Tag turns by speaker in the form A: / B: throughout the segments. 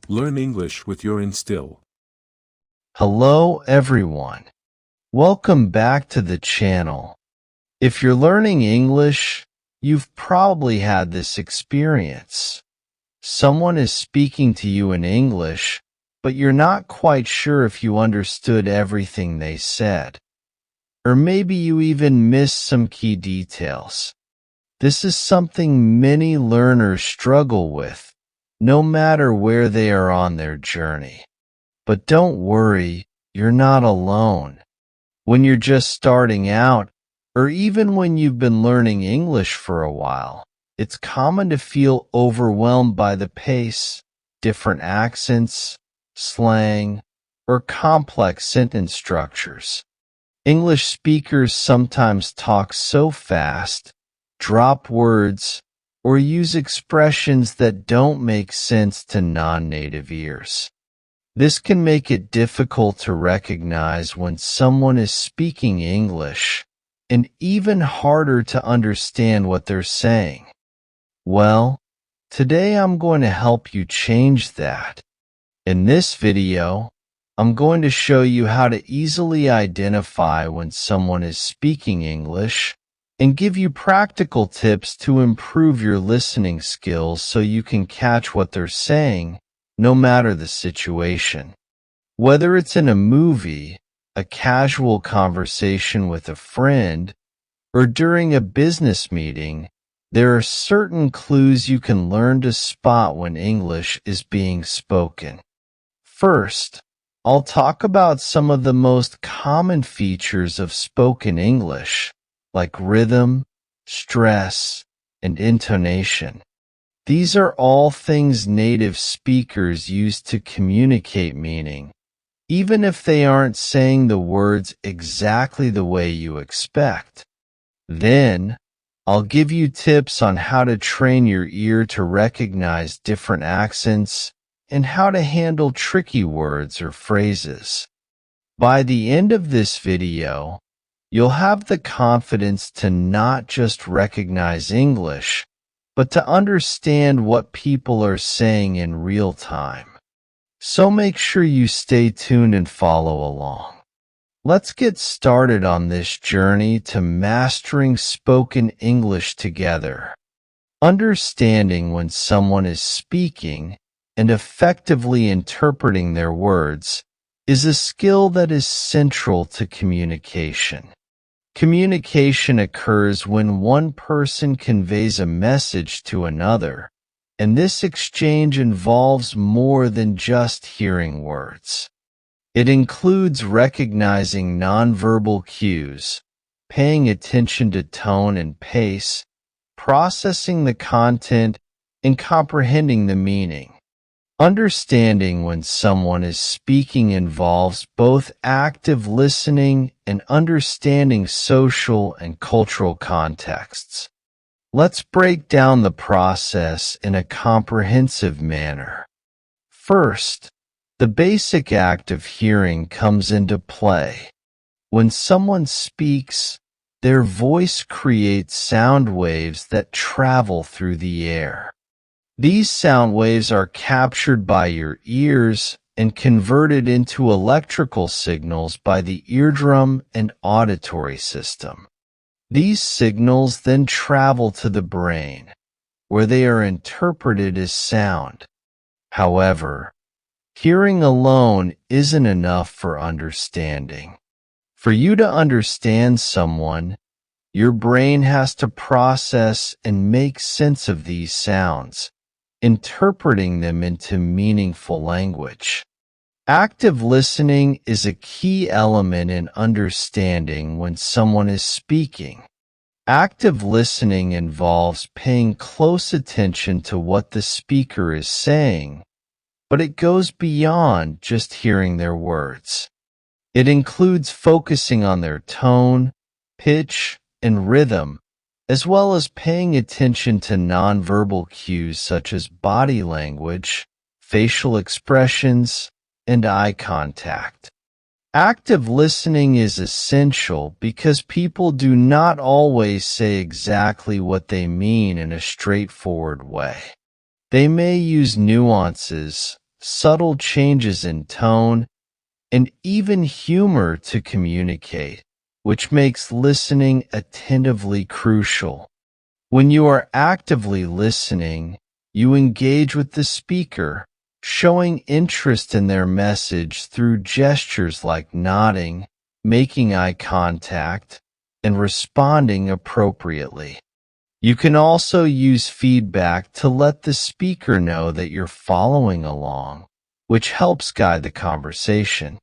A: Learn English with your Instill.
B: Hello everyone. Welcome back to the channel. If you're learning English, you've probably had this experience. Someone is speaking to you in English, but you're not quite sure if you understood everything they said. Or maybe you even missed some key details. This is something many learners struggle with, no matter where they are on their journey. But don't worry, you're not alone. When you're just starting out, or even when you've been learning English for a while, it's common to feel overwhelmed by the pace, different accents, slang, or complex sentence structures. English speakers sometimes talk so fast, drop words, or use expressions that don't make sense to non-native ears. This can make it difficult to recognize when someone is speaking English, and even harder to understand what they're saying. Well, today I'm going to help you change that. In this video, I'm going to show you how to easily identify when someone is speaking English and give you practical tips to improve your listening skills so you can catch what they're saying, no matter the situation. Whether it's in a movie, a casual conversation with a friend, or during a business meeting, there are certain clues you can learn to spot when English is being spoken. First, I'll talk about some of the most common features of spoken English, like rhythm, stress, and intonation. These are all things native speakers use to communicate meaning, even if they aren't saying the words exactly the way you expect. Then, I'll give you tips on how to train your ear to recognize different accents and how to handle tricky words or phrases. By the end of this video, you'll have the confidence to not just recognize English, but to understand what people are saying in real time. So make sure you stay tuned and follow along. Let's get started on this journey to mastering spoken English together. Understanding when someone is speaking and effectively interpreting their words is a skill that is central to communication. Communication occurs when one person conveys a message to another, and this exchange involves more than just hearing words. It includes recognizing nonverbal cues, paying attention to tone and pace, processing the content, and comprehending the meaning. Understanding when someone is speaking involves both active listening and understanding social and cultural contexts. Let's break down the process in a comprehensive manner. First, the basic act of hearing comes into play. When someone speaks, their voice creates sound waves that travel through the air. These sound waves are captured by your ears and converted into electrical signals by the eardrum and auditory system. These signals then travel to the brain, where they are interpreted as sound. However, hearing alone isn't enough for understanding. For you to understand someone, your brain has to process and make sense of these sounds, interpreting them into meaningful language. Active listening is a key element in understanding when someone is speaking. Active listening involves paying close attention to what the speaker is saying, but it goes beyond just hearing their words. It includes focusing on their tone, pitch, and rhythm, as well as paying attention to nonverbal cues such as body language, facial expressions, and eye contact. Active listening is essential because people do not always say exactly what they mean in a straightforward way. They may use nuances, subtle changes in tone, and even humor to communicate, which makes listening attentively crucial. When you are actively listening, you engage with the speaker, showing interest in their message through gestures like nodding, making eye contact, and responding appropriately. You can also use feedback to let the speaker know that you're following along, which helps guide the conversation.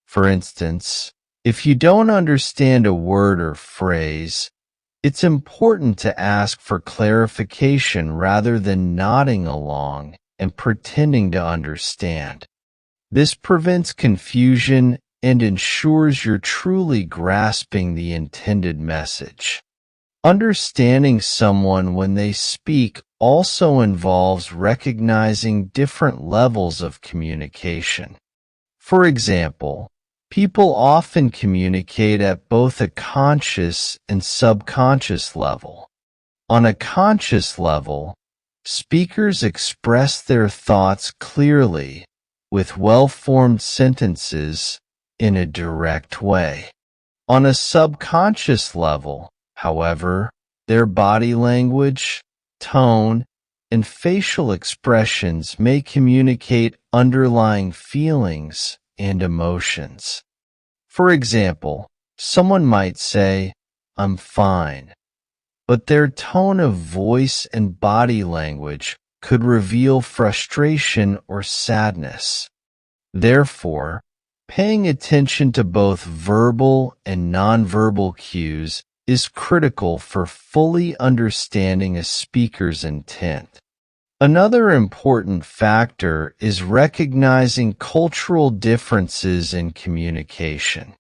B: For instance, if you don't understand a word or phrase, it's important to ask for clarification rather than nodding along and pretending to understand. This prevents confusion and ensures you're truly grasping the intended message. Understanding someone when they speak also involves recognizing different levels of communication. For example, people often communicate at both a conscious and subconscious level. On a conscious level, speakers express their thoughts clearly, with well-formed sentences, in a direct way. On a subconscious level, however, their body language, tone, and facial expressions may communicate underlying feelings and emotions. For example, someone might say, "I'm fine," but their tone of voice and body language could reveal frustration or sadness. Therefore, paying attention to both verbal and nonverbal cues is critical for fully understanding a speaker's intent. Another important factor is recognizing cultural differences in communication.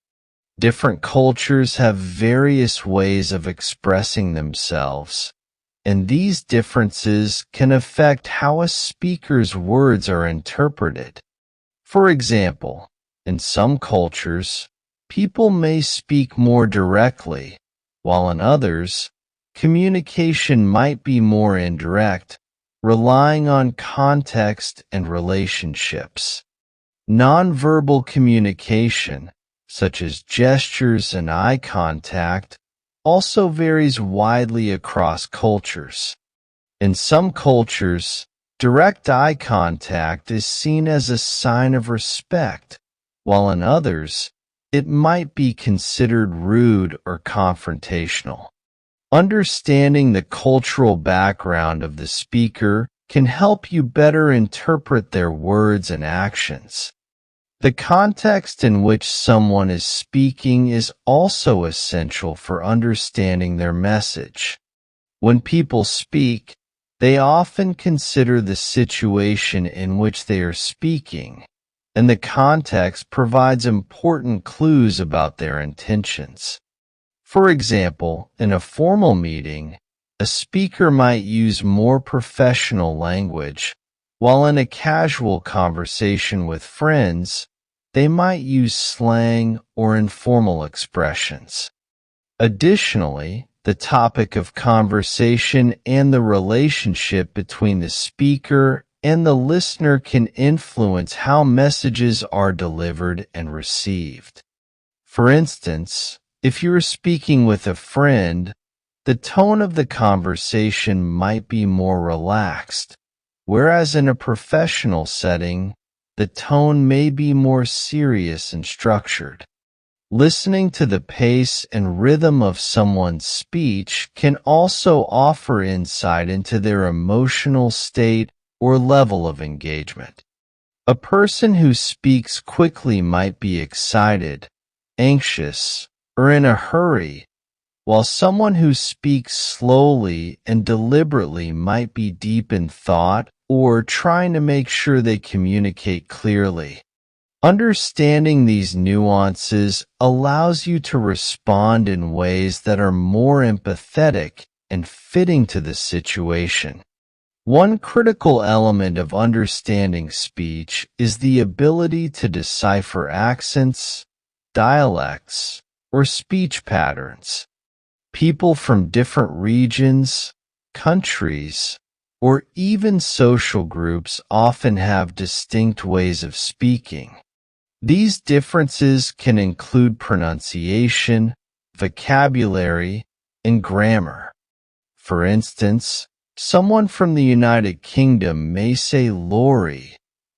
B: Different cultures have various ways of expressing themselves, and these differences can affect how a speaker's words are interpreted. For example, in some cultures, people may speak more directly, while in others, communication might be more indirect, relying on context and relationships. Nonverbal communication, such as gestures and eye contact, also varies widely across cultures. In some cultures, direct eye contact is seen as a sign of respect, while in others, it might be considered rude or confrontational. Understanding the cultural background of the speaker can help you better interpret their words and actions. The context in which someone is speaking is also essential for understanding their message. When people speak, they often consider the situation in which they are speaking, and the context provides important clues about their intentions. For example, in a formal meeting, a speaker might use more professional language, while in a casual conversation with friends, they might use slang or informal expressions. Additionally, the topic of conversation and the relationship between the speaker and the listener can influence how messages are delivered and received. For instance, if you are speaking with a friend, the tone of the conversation might be more relaxed, whereas in a professional setting, the tone may be more serious and structured. Listening to the pace and rhythm of someone's speech can also offer insight into their emotional state or level of engagement. A person who speaks quickly might be excited, anxious, or in a hurry, while someone who speaks slowly and deliberately might be deep in thought or trying to make sure they communicate clearly. Understanding these nuances allows you to respond in ways that are more empathetic and fitting to the situation. One critical element of understanding speech is the ability to decipher accents, dialects, or speech patterns. People from different regions, countries, or even social groups often have distinct ways of speaking. These differences can include pronunciation, vocabulary, and grammar. For instance, someone from the United Kingdom may say lorry,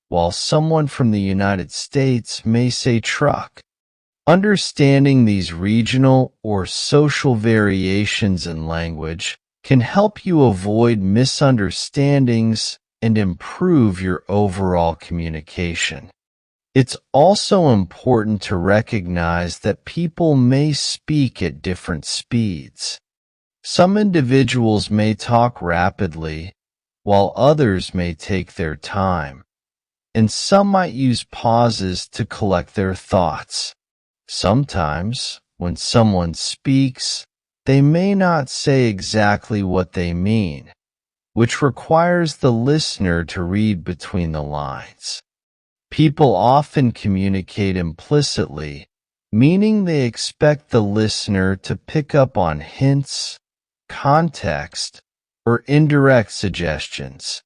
B: while someone from the United States may say truck. Understanding these regional or social variations in language can help you avoid misunderstandings and improve your overall communication. It's also important to recognize that people may speak at different speeds. Some individuals may talk rapidly, while others may take their time, and some might use pauses to collect their thoughts. Sometimes, when someone speaks, they may not say exactly what they mean, which requires the listener to read between the lines. People often communicate implicitly, meaning they expect the listener to pick up on hints, context, or indirect suggestions.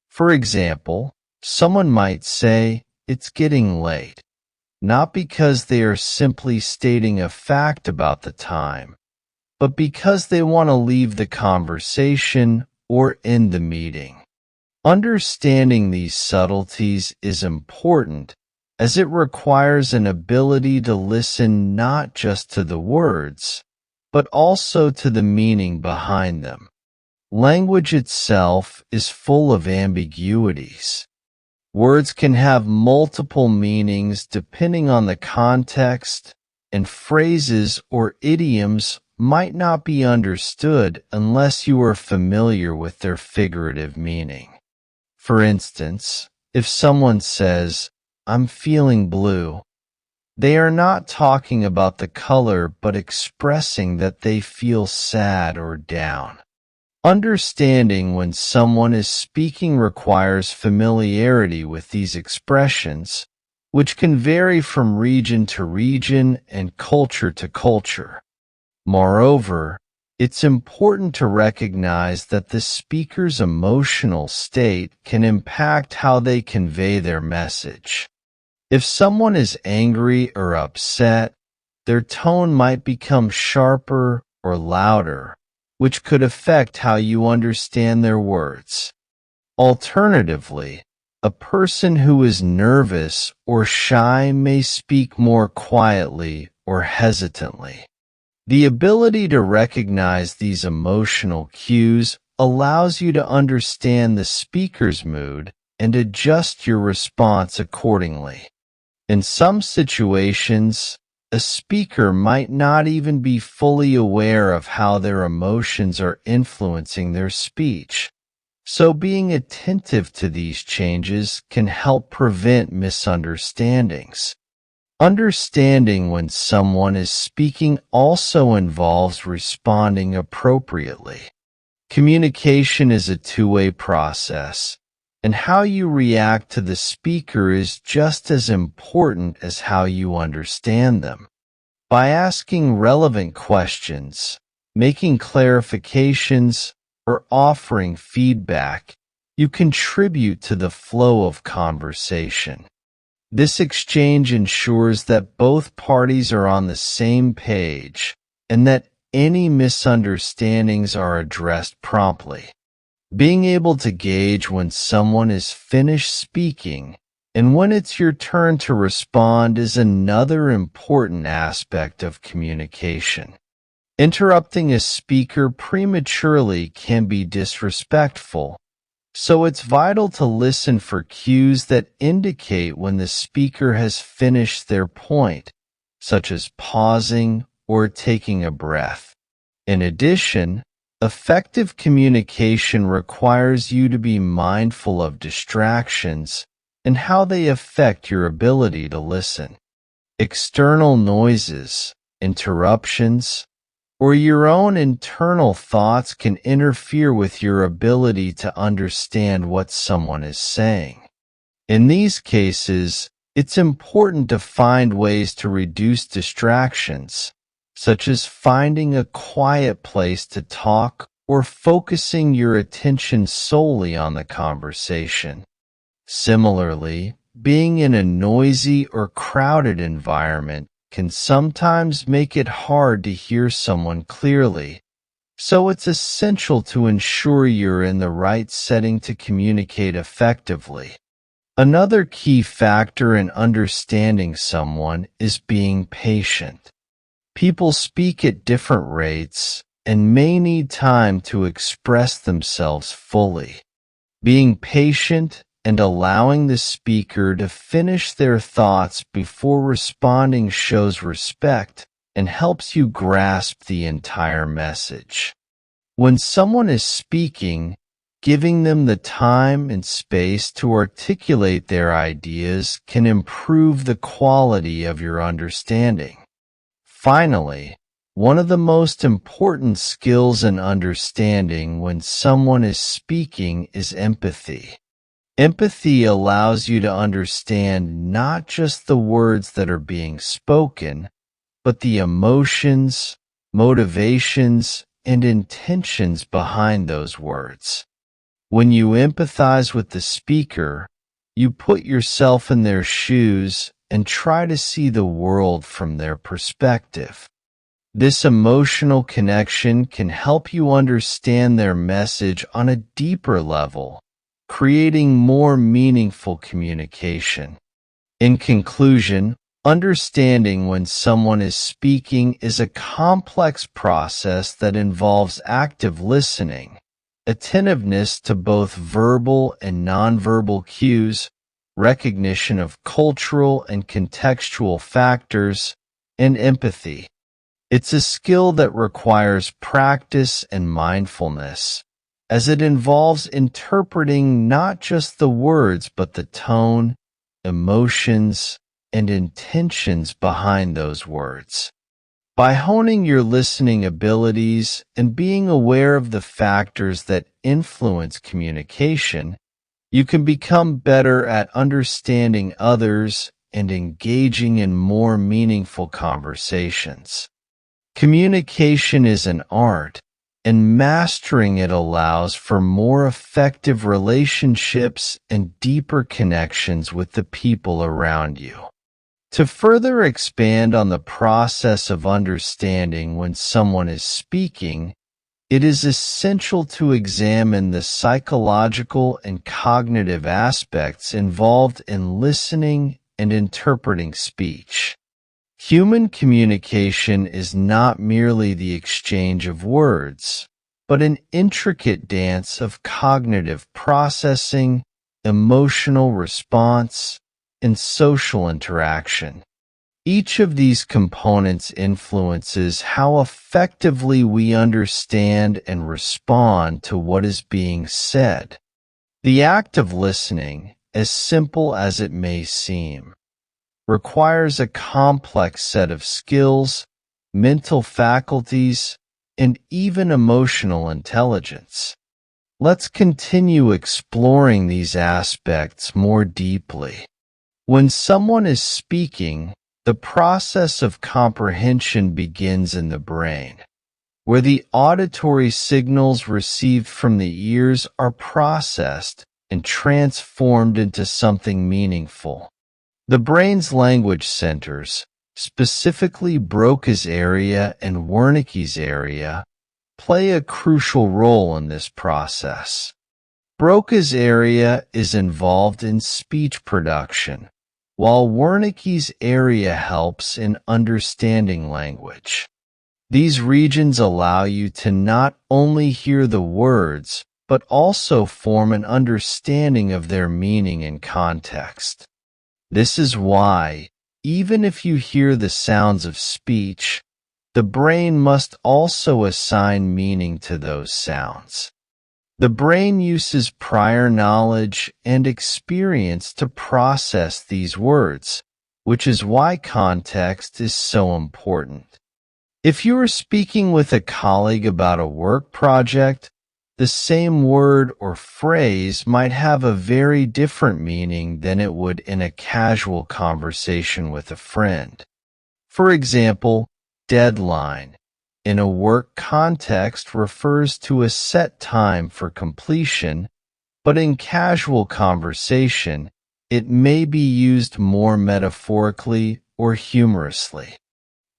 B: For example, someone might say, "It's getting late," not because they are simply stating a fact about the time, but because they want to leave the conversation or end the meeting. Understanding these subtleties is important, as it requires an ability to listen not just to the words, but also to the meaning behind them. Language itself is full of ambiguities. Words can have multiple meanings depending on the context, and phrases or idioms might not be understood unless you are familiar with their figurative meaning. For instance, if someone says, "I'm feeling blue," they are not talking about the color but expressing that they feel sad or down. Understanding when someone is speaking requires familiarity with these expressions, which can vary from region to region and culture to culture. Moreover, it's important to recognize that the speaker's emotional state can impact how they convey their message. If someone is angry or upset, their tone might become sharper or louder, which could affect how you understand their words. Alternatively, a person who is nervous or shy may speak more quietly or hesitantly. The ability to recognize these emotional cues allows you to understand the speaker's mood and adjust your response accordingly. In some situations, a speaker might not even be fully aware of how their emotions are influencing their speech, so being attentive to these changes can help prevent misunderstandings. Understanding when someone is speaking also involves responding appropriately. Communication is a two-way process, and how you react to the speaker is just as important as how you understand them. By asking relevant questions, making clarifications, or offering feedback, you contribute to the flow of conversation. This exchange ensures that both parties are on the same page and that any misunderstandings are addressed promptly. Being able to gauge when someone is finished speaking and when it's your turn to respond is another important aspect of communication. Interrupting a speaker prematurely can be disrespectful, so it's vital to listen for cues that indicate when the speaker has finished their point, such as pausing or taking a breath. In addition, effective communication requires you to be mindful of distractions and how they affect your ability to listen. External noises, interruptions, or your own internal thoughts can interfere with your ability to understand what someone is saying. In these cases, it's important to find ways to reduce distractions, such as finding a quiet place to talk or focusing your attention solely on the conversation. Similarly, being in a noisy or crowded environment can sometimes make it hard to hear someone clearly, so it's essential to ensure you're in the right setting to communicate effectively. Another key factor in understanding someone is being patient. People speak at different rates and may need time to express themselves fully. Being patient and allowing the speaker to finish their thoughts before responding shows respect and helps you grasp the entire message. When someone is speaking, giving them the time and space to articulate their ideas can improve the quality of your understanding. Finally, one of the most important skills in understanding when someone is speaking is empathy. Empathy allows you to understand not just the words that are being spoken, but the emotions, motivations, and intentions behind those words. When you empathize with the speaker, you put yourself in their shoes and try to see the world from their perspective. This emotional connection can help you understand their message on a deeper level, creating more meaningful communication. In conclusion, understanding when someone is speaking is a complex process that involves active listening, attentiveness to both verbal and nonverbal cues, recognition of cultural and contextual factors, and empathy. It's a skill that requires practice and mindfulness, as it involves interpreting not just the words but the tone, emotions, and intentions behind those words. By honing your listening abilities and being aware of the factors that influence communication, you can become better at understanding others and engaging in more meaningful conversations. Communication is an art, and mastering it allows for more effective relationships and deeper connections with the people around you. To further expand on the process of understanding when someone is speaking, it is essential to examine the psychological and cognitive aspects involved in listening and interpreting speech. Human communication is not merely the exchange of words, but an intricate dance of cognitive processing, emotional response, and social interaction. Each of these components influences how effectively we understand and respond to what is being said. The act of listening, as simple as it may seem, requires a complex set of skills, mental faculties, and even emotional intelligence. Let's continue exploring these aspects more deeply. When someone is speaking, the process of comprehension begins in the brain, where the auditory signals received from the ears are processed and transformed into something meaningful. The brain's language centers, specifically Broca's area and Wernicke's area, play a crucial role in this process. Broca's area is involved in speech production, while Wernicke's area helps in understanding language. These regions allow you to not only hear the words, but also form an understanding of their meaning and context. This is why, even if you hear the sounds of speech, the brain must also assign meaning to those sounds. The brain uses prior knowledge and experience to process these words, which is why context is so important. If you are speaking with a colleague about a work project, the same word or phrase might have a very different meaning than it would in a casual conversation with a friend. For example, deadline in a work context refers to a set time for completion, but in casual conversation, it may be used more metaphorically or humorously.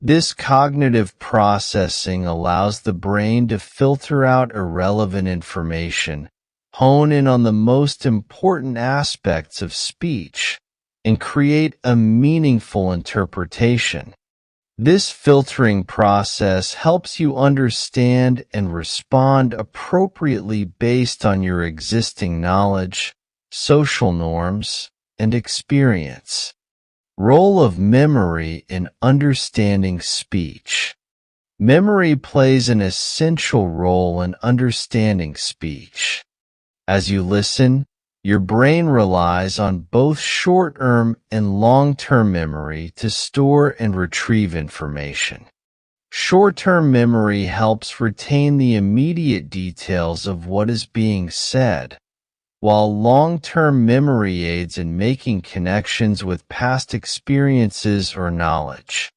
B: This cognitive processing allows the brain to filter out irrelevant information, hone in on the most important aspects of speech, and create a meaningful interpretation. This filtering process helps you understand and respond appropriately based on your existing knowledge, social norms, and experience. Role of memory in understanding speech. Memory plays an essential role in understanding speech. As you listen, your brain relies on both short-term and long-term memory to store and retrieve information. Short-term memory helps retain the immediate details of what is being said, while long-term memory aids in making connections with past experiences or knowledge.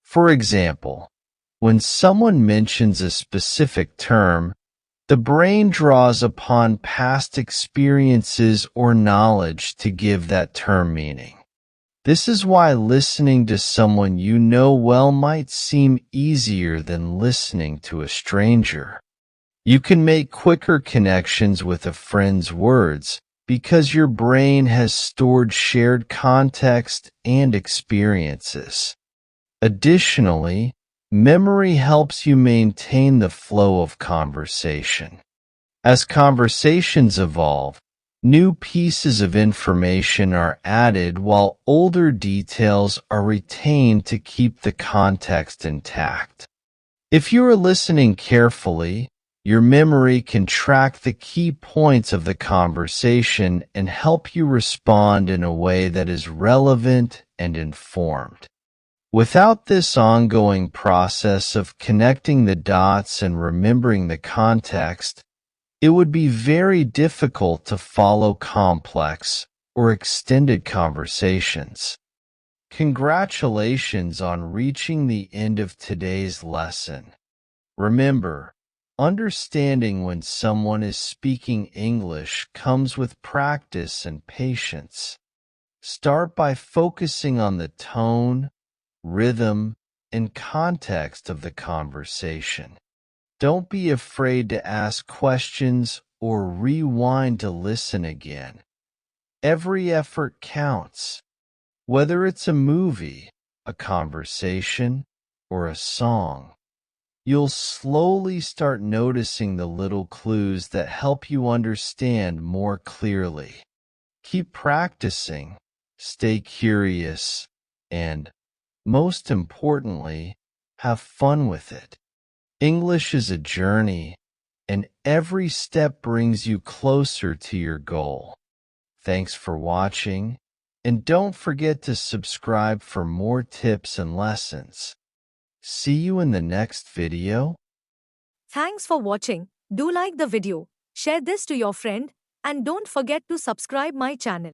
B: For example, when someone mentions a specific term, the brain draws upon past experiences or knowledge to give that term meaning. This is why listening to someone you know well might seem easier than listening to a stranger. You can make quicker connections with a friend's words because your brain has stored shared context and experiences. Additionally, memory helps you maintain the flow of conversation. As conversations evolve, new pieces of information are added while older details are retained to keep the context intact. If you are listening carefully, your memory can track the key points of the conversation and help you respond in a way that is relevant and informed. Without this ongoing process of connecting the dots and remembering the context, it would be very difficult to follow complex or extended conversations. Congratulations on reaching the end of today's lesson. Remember, understanding when someone is speaking English comes with practice and patience. Start by focusing on the tone, rhythm, and context of the conversation. Don't be afraid to ask questions or rewind to listen again. Every effort counts. Whether it's a movie, a conversation, or a song, you'll slowly start noticing the little clues that help you understand more clearly. Keep practicing, stay curious, and, most importantly, have fun with it. English is a journey, and every step brings you closer to your goal. Thanks for watching, and don't forget to subscribe for more tips and lessons. See you in the next video.
C: Thanks for watching. Do like the video, share this to your friend, and don't forget to subscribe my channel.